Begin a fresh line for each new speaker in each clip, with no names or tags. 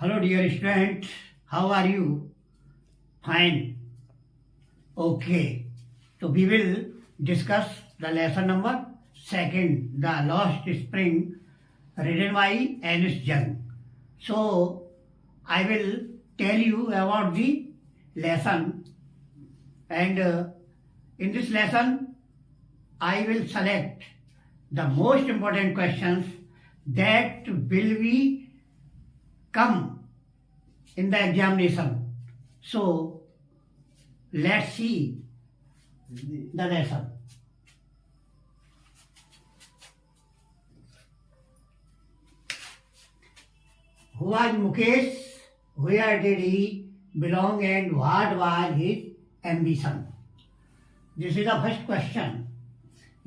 Hello dear student, how are you? Fine. Okay. So we will discuss the lesson number second, the Lost Spring, written by Ernest Young. So I will tell you about the lesson, and in this lesson I will select the most important questions that will be come in the examination. So let's see the lesson. Who was Mukesh? Where did he belong and what was his ambition? This is the first question.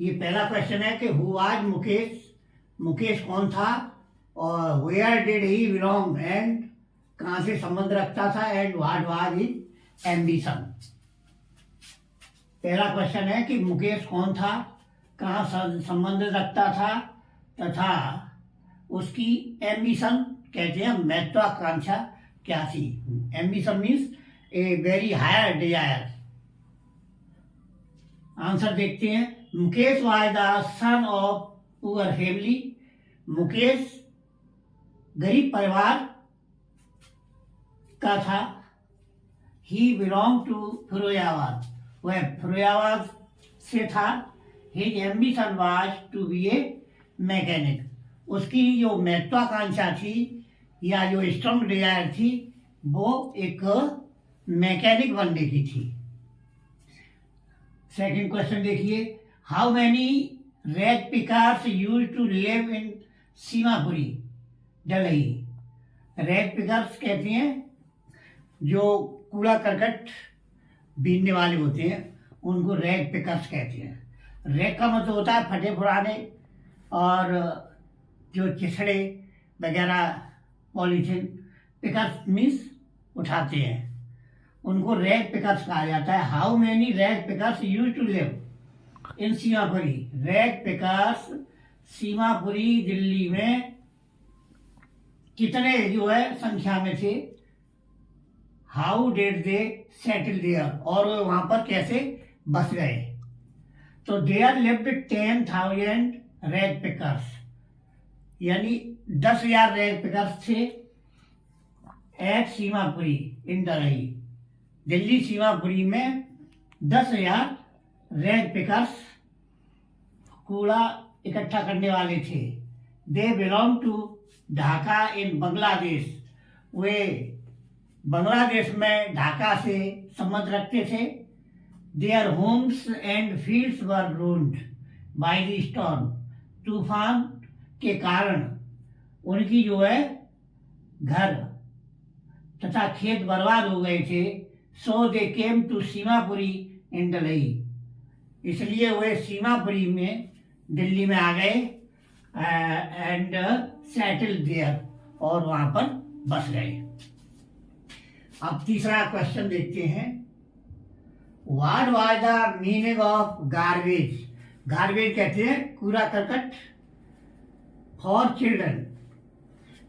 ये पहला question है कि who was Mukesh, Mukesh कौन था और where did he belong and कहाँ से संबंध रखता था and what was his ambition. पहला क्वेश्चन है कि मुकेश कौन था, कहाँ संबंध रखता था तथा उसकी एम्बिशन कहते हैं महत्वाकांक्षा क्या थी. Ambition means a very higher desire. Answer देखते हैं. Mukesh was the son of poor family. Mukesh गरीब परिवार का था. He belong to Firozabad. वह फिरोजाबाद से था. His ambition was to be a mechanic. उसकी जो महत्वाकांक्षा थी या जो स्ट्रॉन्ग डिजायर थी वो एक मैकेनिक बनने की थी. सेकंड क्वेश्चन देखिए. How many rag pickers use to live in Seemapuri Delhi. Rag pickers कहते हैं जो कूड़ा करकट बीनने वाले होते हैं उनको रैग पिकर्स कहते हैं. रैग का मतलब होता है फटे पुराने और जो चिसड़े वगैरह पॉलीथीन. पिकर्स मीन्स उठाते हैं, उनको रैग पिकर्स कहा जाता है. How many rag pickers use to live in Seemapuri. Rag pickers Seemapuri Delhi में कितने जो है संख्या में थे. How did they settle there. और वो वहां पर कैसे बस गए. तो देयर लिव्ड 10,000 रैग पिकर्स, यानी 10,000 रैग पिकर्स थे एट सीमापुरी इन दिल्ली. दिल्ली सीमापुरी में 10,000 रैग पिकर्स कूड़ा इकट्ठा करने वाले थे. They belong to Dhaka in Bangladesh. वे बांग्लादेश में ढाका से संबंध रखते थे. Their homes and fields were ruined by the storm. तूफान के कारण उनकी जो है घर तथा खेत बर्बाद हो गए थे. सो दे came to Seemapuri in Delhi. इसलिए वे सीमापुरी में दिल्ली में आ गए एंड सेटल देयर, और वहां पर बस गए. अब तीसरा क्वेश्चन देखते हैं. What was the meaning of garbage. Garbage कहते हैं कूड़ा करकट. फॉर चिल्ड्रन,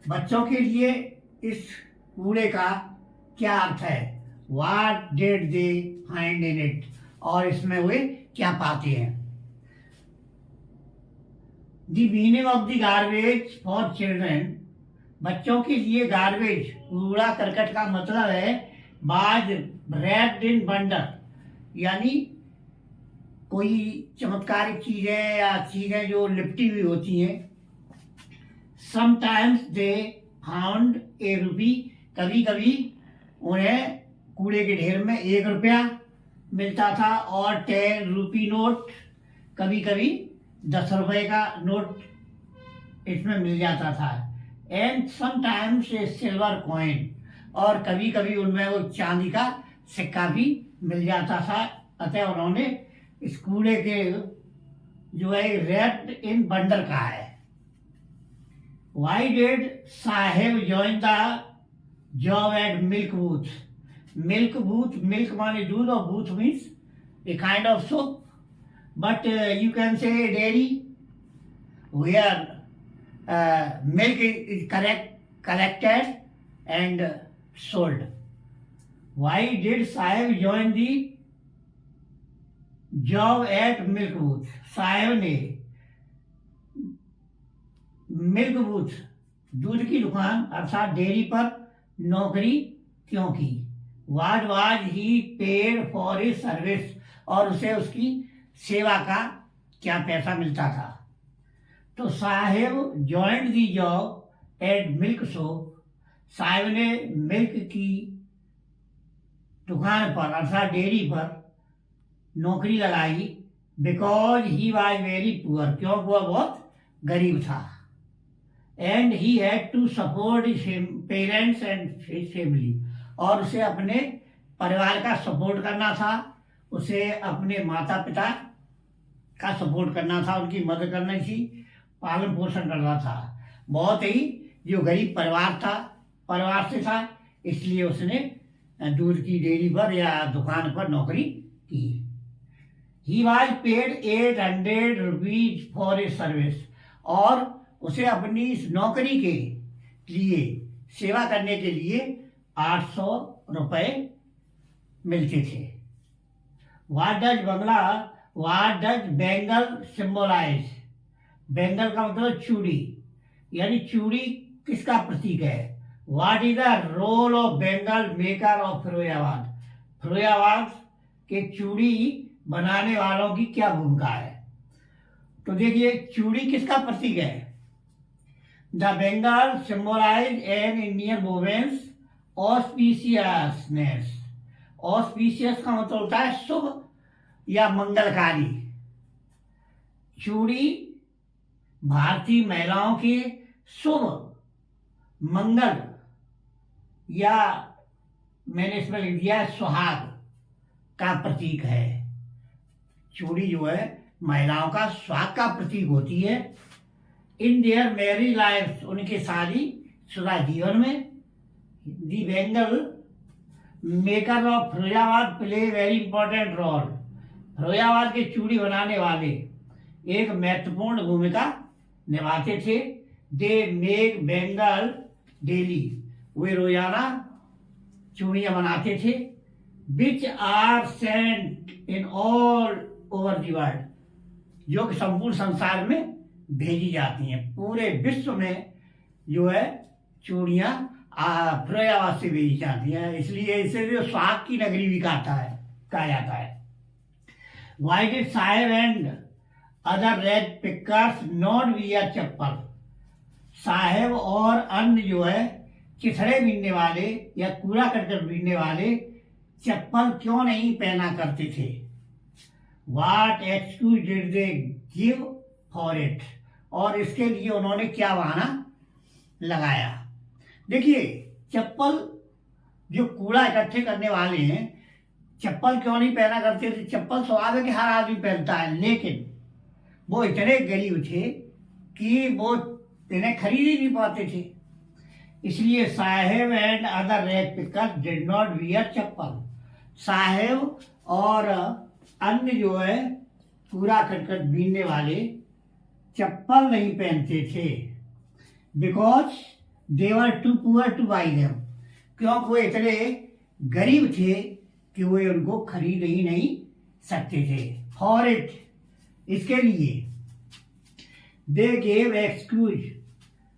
बच्चों के लिए इस कूड़े का क्या अर्थ है. What did they find in it. और इसमें वे क्या पाते हैं. The meaning of the garbage for children. बच्चों के लिए गार्बेज कूड़ा करकट का मतलब है बाज रैप्ड इन बंडल, यानी कोई चमत्कारिक चीजें या चीजें जो लिपटी हुई होती हैं. समटाइम्स दे फाउंड ए रूपी. कभी कभी उन्हें कूड़े के ढेर में 1 रुपया मिलता था और 10 रूपी नोट, कभी कभी 10 रुपए का नोट इसमें मिल जाता था. And sometimes a silver coin. और कभी कभी उनमें वो चांदी का सिक्का भी मिल जाता था. अतः उन्होंने इस कूड़े के जो है रैप्ड इन बंडल कहा है. Why did Saheb join the job at milk booth. Milk booth, milk माने दूध और booth means a kind of shop, but you can say dairy where milk is collected and sold. Why did Sahib join the job at milk booth? साहेब ने milk booth दूध की दुकान अर्थात dairy पर नौकरी क्यों की? What was he paid for his service? और उसे उसकी सेवा का क्या पैसा मिलता था? तो Saheb joined the job at milk shop, Saheb ने मिल्क की दुकान पर अर्थात डेयरी पर नौकरी लगाई। Because he was very poor, क्योंकि वह बहुत गरीब था। And he had to support parents and family, और उसे अपने परिवार का सपोर्ट करना था, उसे अपने माता पिता का सपोर्ट करना था, उनकी मदद करनी थी, पालन पोषण करना था। बहुत ही जो गरीब परिवार से था, इसलिए उसने दूध की डेयरी पर या दुकान पर नौकरी की। He was paid 800 rupees for a service, और उसे अपनी इस नौकरी के लिए सेवा करने के लिए 800 रुपये मिलते थे। What does bangle symbolize? Bangle का मतलब चूड़ी, यानी चूड़ी किसका प्रतीक है? What is the role of bangle maker of Firozabad? Firozabad के चूड़ी बनाने वालों की क्या भूमिका है? तो देखिए, चूड़ी किसका प्रतीक है? The bangle symbolize an Indian women's auspiciousness. Auspicious का मतलब होता है शुभ या मंगलकारी। चूड़ी भारतीय महिलाओं के शुभ, मंगल, या मैंने इसमें लिख दिया सुहाग का प्रतीक है। चूड़ी जो है महिलाओं का सुहाग का प्रतीक होती है। इन देयर मैरिज लाइफ, उनके शादी शुदा जीवन में, the bangle maker of Firozabad play very important role. Firozabad के चूड़ी बनाने वाले एक महत्वपूर्ण भूमिका निभाते थे। दे मेक बेंगल डेली, वे रोजाना चूड़ियां बनाते थे। Which are sent in all over the world, जो कि संपूर्ण संसार में भेजी जाती हैं। पूरे विश्व में जो है चूड़ियां फिरोजाबाद से भेजी जाती हैं, इसलिए इसे जो सुहाग की नगरी भी कहा जाता है। Why did Saheb and other rag pickers not wear chappal? Saheb और अन्य जो है चिथड़े बीनने वाले या कूड़ा करकट बीनने वाले चप्पल क्यों नहीं पहना करते थे? What excuse did they give for it? और इसके लिए उन्होंने क्या बहाना लगाया? देखिए, चप्पल जो कूड़ा इकट्ठे करने वाले हैं, चप्पल क्यों नहीं पहना करते थे? चप्पल स्वाभाविक है कि हर आदमी पहनता है, लेकिन वो इतने गरीब थे कि वो इन्हें खरीद ही नहीं पाते थे। इसलिए Saheb and other rag pickers did not wear chappal. Saheb और अन्य जो है कूड़ा करकट बीनने वाले चप्पल नहीं पहनते थे। Because they were too poor to buy them, क्योंकि वो इतने गरीब थे कि वे उनको खरीद ही नहीं सकते थे। फॉर इट, इसके लिए they gave excuse.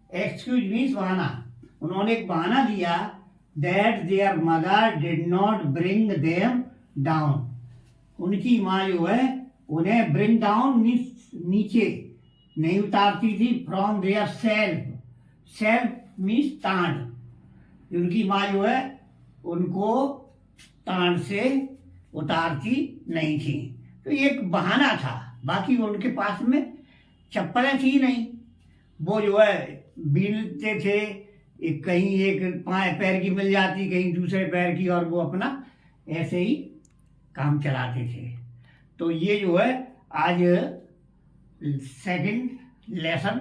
Excuse means बहाना। उन्होंने एक बहाना दिया, that there mother did not bring them down. उनकी माँ जो है उन्हें ब्रिंग डाउन मीन्स नीचे नहीं उतारती थी, from their self. Self means तांड। उनकी माँ जो है उनको तांड से उतारती नहीं थी। तो ये एक बहाना था, बाकी उनके पास में चप्पलें थी नहीं। वो जो है बीनते थे, कहीं एक पैर की मिल जाती, कहीं दूसरे पैर की, और वो अपना ऐसे ही काम चलाते थे। तो ये जो है आज सेकंड लेसन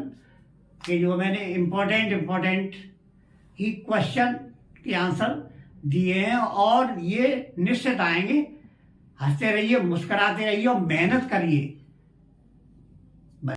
के जो मैंने इम्पोर्टेंट ही क्वेश्चन के आंसर दिए हैं, और ये निश्चित आएंगे। हंसते रहिए, मुस्कुराते रहिए और मेहनत करिए।